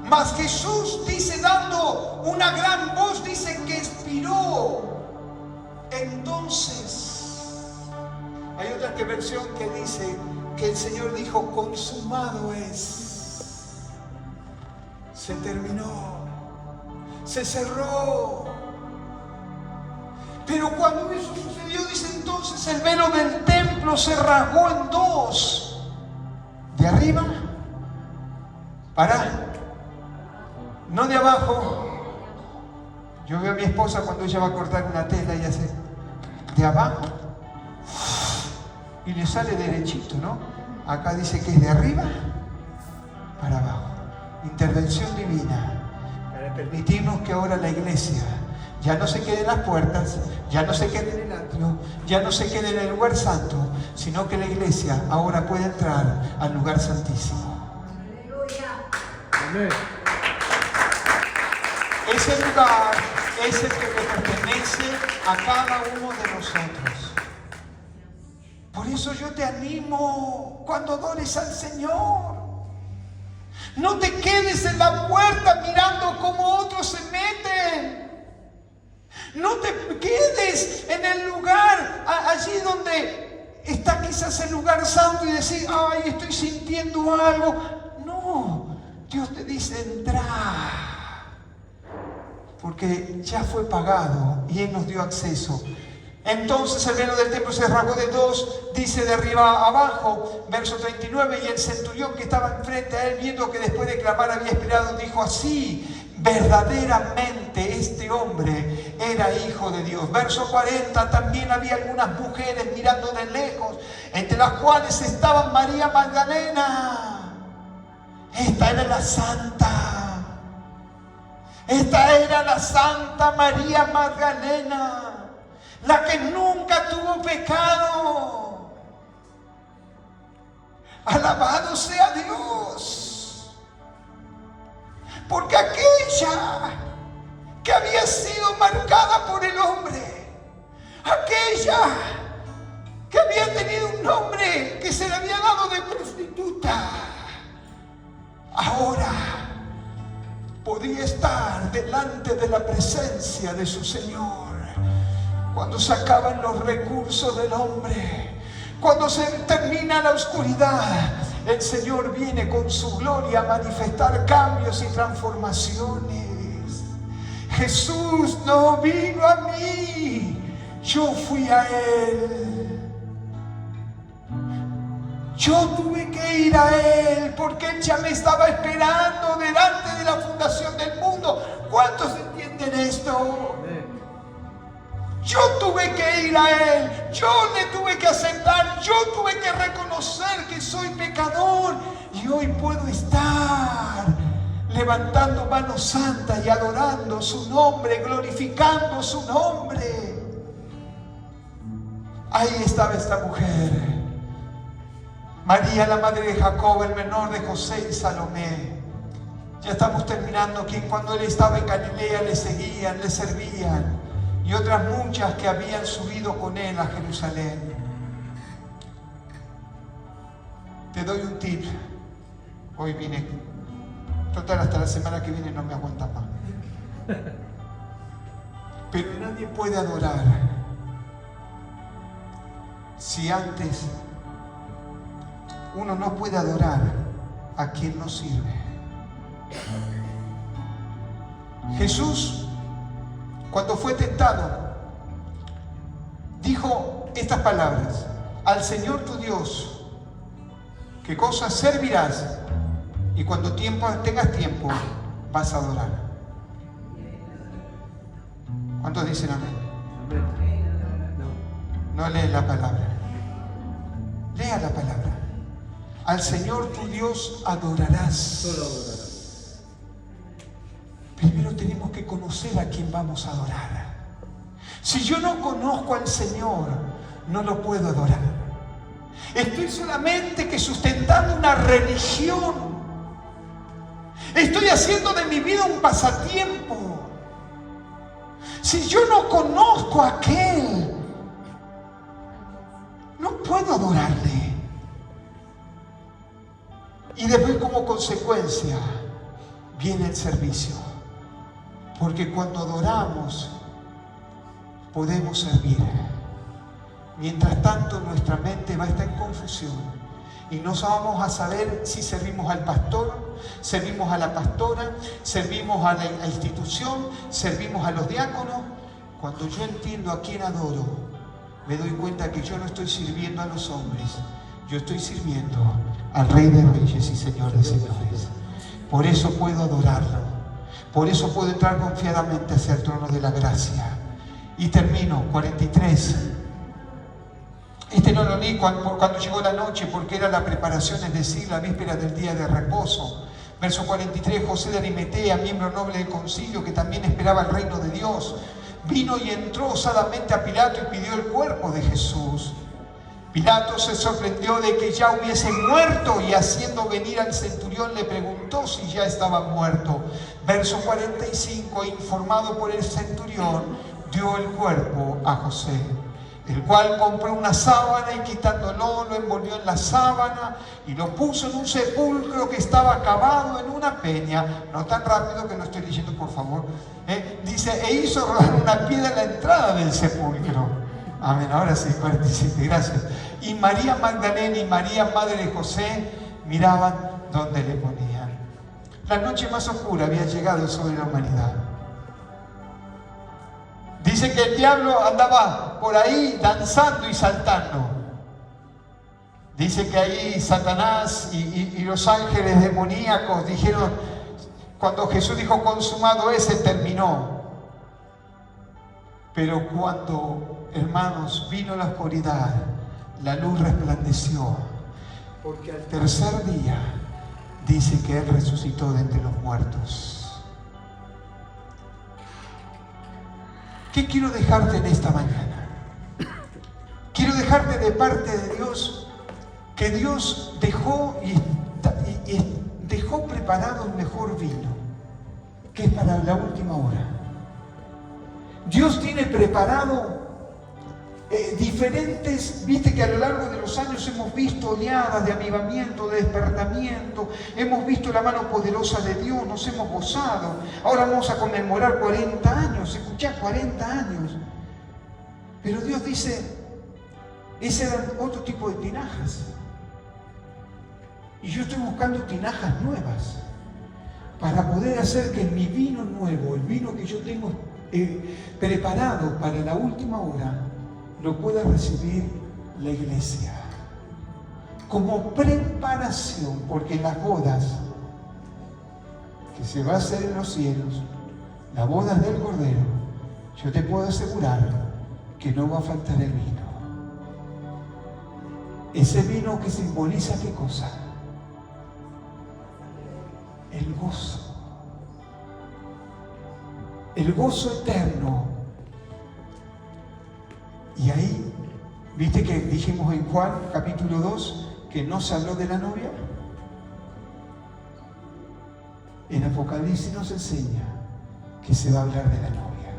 Mas Jesús, dice, dando una gran voz, dice que expiró. Entonces, hay otra versión que dice que el Señor dijo: consumado es. Se terminó, se cerró. Pero cuando eso sucedió, dice, entonces el velo del templo se rasgó en 2. De arriba, no de abajo. Yo veo a mi esposa cuando ella va a cortar una tela y hace de abajo y le sale derechito, ¿no? Acá dice que es de arriba para abajo. Intervención divina para permitirnos que ahora la iglesia ya no se quede en las puertas, ya no se quede en el atrio, ya no se quede en el lugar santo, sino que la iglesia ahora puede entrar al lugar santísimo. Amén. Ese lugar es el que le pertenece a cada uno de nosotros. Por eso yo te animo cuando adores al Señor. No te quedes en la puerta mirando cómo otros se meten. No te quedes en el lugar allí donde está quizás el lugar santo y decir: ay, estoy sintiendo algo. No, Dios te dice: entra. Porque ya fue pagado y Él nos dio acceso. Entonces el velo del templo se rasgó de dos, dice de arriba a abajo, verso 39, y el centurión que estaba enfrente a él, viendo que después de clamar había expirado, dijo así: verdaderamente este hombre era hijo de Dios. Verso 40, también había algunas mujeres mirando de lejos, entre las cuales estaba María Magdalena. Esta era la santa. Esta era la santa María Magdalena, la que nunca tuvo pecado. Alabado sea Dios. Porque aquella que había sido marcada por el hombre, aquella que había tenido un nombre que se le había dado de prostituta, ahora podía estar delante de la presencia de su Señor. Cuando se acaban los recursos del hombre, cuando se termina la oscuridad, el Señor viene con su gloria a manifestar cambios y transformaciones. Jesús no vino a mí, yo fui a Él. Yo tuve que ir a Él porque Él ya me estaba esperando delante de la fundación del mundo. ¿Cuántos entienden esto? Yo tuve que ir a Él, yo le tuve que aceptar, yo tuve que reconocer que soy pecador, y hoy puedo estar levantando manos santas y adorando su nombre, glorificando su nombre. Ahí estaba esta mujer, María, la madre de Jacob, el menor de José y Salomé. Ya estamos terminando aquí. Cuando Él estaba en Galilea le seguían, le servían, y otras muchas que habían subido con Él a Jerusalén. Te doy un tip. Hoy vine, total, hasta la semana que viene no me aguanta más. Pero nadie puede adorar si antes uno no puede adorar a quien no sirve. Jesús, cuando fue tentado, dijo estas palabras: al Señor tu Dios, ¿qué cosas servirás? Y cuando tengas tiempo, vas a adorar. ¿Cuántos dicen amén? No leen la palabra. Lea la palabra. Al Señor tu Dios adorarás. Solo adorarás. Primero tenemos que conocer a quién vamos a adorar. Si yo no conozco al Señor, no lo puedo adorar. Estoy solamente que sustentando una religión. Estoy haciendo de mi vida un pasatiempo. Si yo no conozco a aquel, no puedo adorarle. Y después, como consecuencia, viene el servicio. Porque cuando adoramos, podemos servir. Mientras tanto, nuestra mente va a estar en confusión y no vamos a saber si servimos al pastor, servimos a la pastora, servimos a la institución, servimos a los diáconos. Cuando yo entiendo a quién adoro, me doy cuenta que yo no estoy sirviendo a los hombres, yo estoy sirviendo al Rey de Reyes y Señor de Señores. Por eso puedo adorarlo. Por eso puedo entrar confiadamente hacia el trono de la gracia. Y termino, 43. Este no lo leí cuando llegó la noche, porque era la preparación, es decir, la víspera del día de reposo. Verso 43, José de Arimatea, miembro noble del concilio, que también esperaba el reino de Dios, vino y entró osadamente a Pilato y pidió el cuerpo de Jesús. Pilato se sorprendió de que ya hubiese muerto, y haciendo venir al centurión le preguntó si ya estaba muerto. Verso 45, informado por el centurión, dio el cuerpo a José, el cual compró una sábana y quitándolo, lo envolvió en la sábana y lo puso en un sepulcro que estaba cavado en una peña. No tan rápido que no estoy leyendo, por favor. Dice, e hizo rodar una piedra en la entrada del sepulcro. Amén, ahora sí, 47, gracias. Y María Magdalena y María, madre de José, miraban donde le ponían. La noche más oscura había llegado sobre la humanidad. Dice que el diablo andaba por ahí danzando y saltando. Dice que ahí Satanás y los ángeles demoníacos dijeron, cuando Jesús dijo consumado es, se terminó. Pero cuando, hermanos, vino la oscuridad, la luz resplandeció. Porque al tercer día dice que Él resucitó de entre los muertos. ¿Qué quiero dejarte en esta mañana? Quiero dejarte de parte de Dios, que Dios dejó dejó preparado el mejor vino, que es para la última hora. Dios tiene preparado diferentes, viste que a lo largo de los años hemos visto oleadas de avivamiento, de despertamiento, hemos visto la mano poderosa de Dios, nos hemos gozado. Ahora vamos a conmemorar 40 años, escuchá, 40 años. Pero Dios dice, ese eran otro tipo de tinajas. Y yo estoy buscando tinajas nuevas para poder hacer que mi vino nuevo, el vino que yo tengo preparado para la última hora, lo pueda recibir la iglesia como preparación, porque en las bodas que se va a hacer en los cielos, las bodas del Cordero, yo te puedo asegurar que no va a faltar el vino. Ese vino que simboliza ¿qué cosa? El gozo. El gozo eterno. Y ahí, ¿viste que dijimos en Juan capítulo 2 que no se habló de la novia? En Apocalipsis nos enseña que se va a hablar de la novia.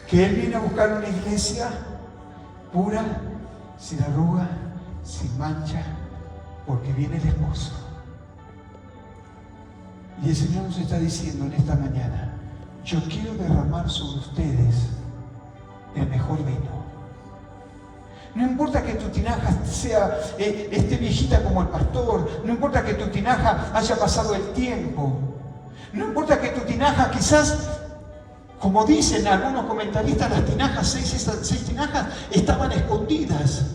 Que Él viene a buscar una iglesia pura, sin arruga, sin mancha, porque viene el esposo. Y el Señor nos está diciendo en esta mañana, yo quiero derramar sobre ustedes el mejor vino. No importa que tu tinaja esté viejita como el pastor, no importa que tu tinaja haya pasado el tiempo, no importa que tu tinaja quizás, como dicen algunos comentaristas, las tinajas, seis tinajas estaban escondidas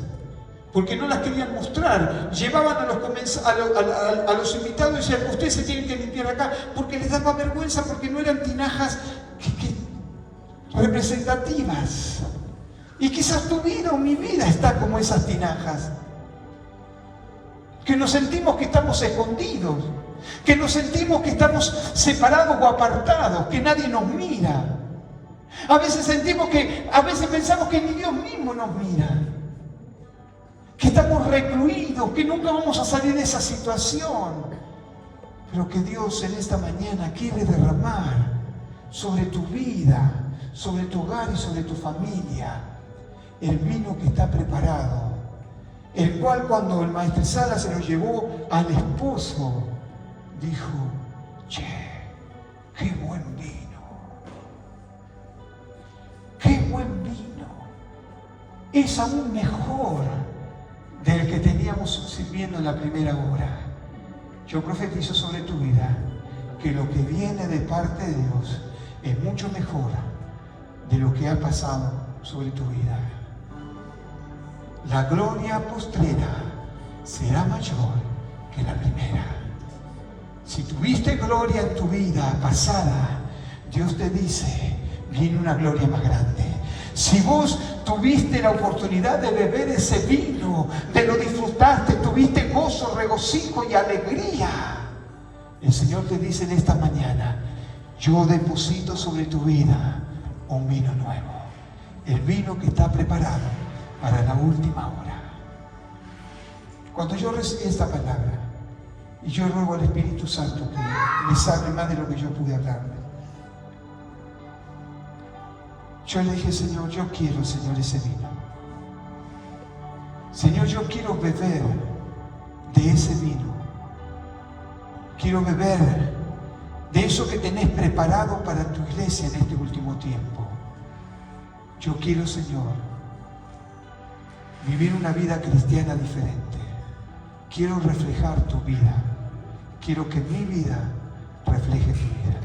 porque no las querían mostrar. Llevaban a los invitados y decían, ustedes se tienen que limpiar acá, porque les daba vergüenza, porque no eran tinajas representativas. Y quizás tu vida o mi vida está como esas tinajas, que nos sentimos que estamos escondidos, que nos sentimos que estamos separados o apartados, que nadie nos mira. A veces pensamos que ni Dios mismo nos mira, que estamos recluidos, que nunca vamos a salir de esa situación, pero que Dios en esta mañana quiere derramar sobre tu vida, sobre tu hogar y sobre tu familia el vino que está preparado, el cual cuando el maestresala se lo llevó al esposo, dijo, che, qué buen vino, qué buen vino, es aún mejor del que teníamos sirviendo en la primera hora. Yo profetizo sobre tu vida que lo que viene de parte de Dios es mucho mejor de lo que ha pasado sobre tu vida. La gloria postrera será mayor que la primera. Si tuviste gloria en tu vida pasada, Dios te dice, viene una gloria más grande. Si vos tuviste la oportunidad de beber ese vino, de lo disfrutaste, tuviste gozo, regocijo y alegría, el Señor te dice en esta mañana, yo deposito sobre tu vida un vino nuevo, el vino que está preparado para la última hora. Cuando yo recibí esta palabra, y yo ruego al Espíritu Santo que les hable más de lo que yo pude hablarle, yo le dije, Señor, yo quiero, Señor, ese vino. Señor, yo quiero beber de ese vino. Quiero beber de eso que tenés preparado para tu iglesia en este último tiempo. Yo quiero, Señor, vivir una vida cristiana diferente. Quiero reflejar tu vida. Quiero que mi vida refleje tu vida.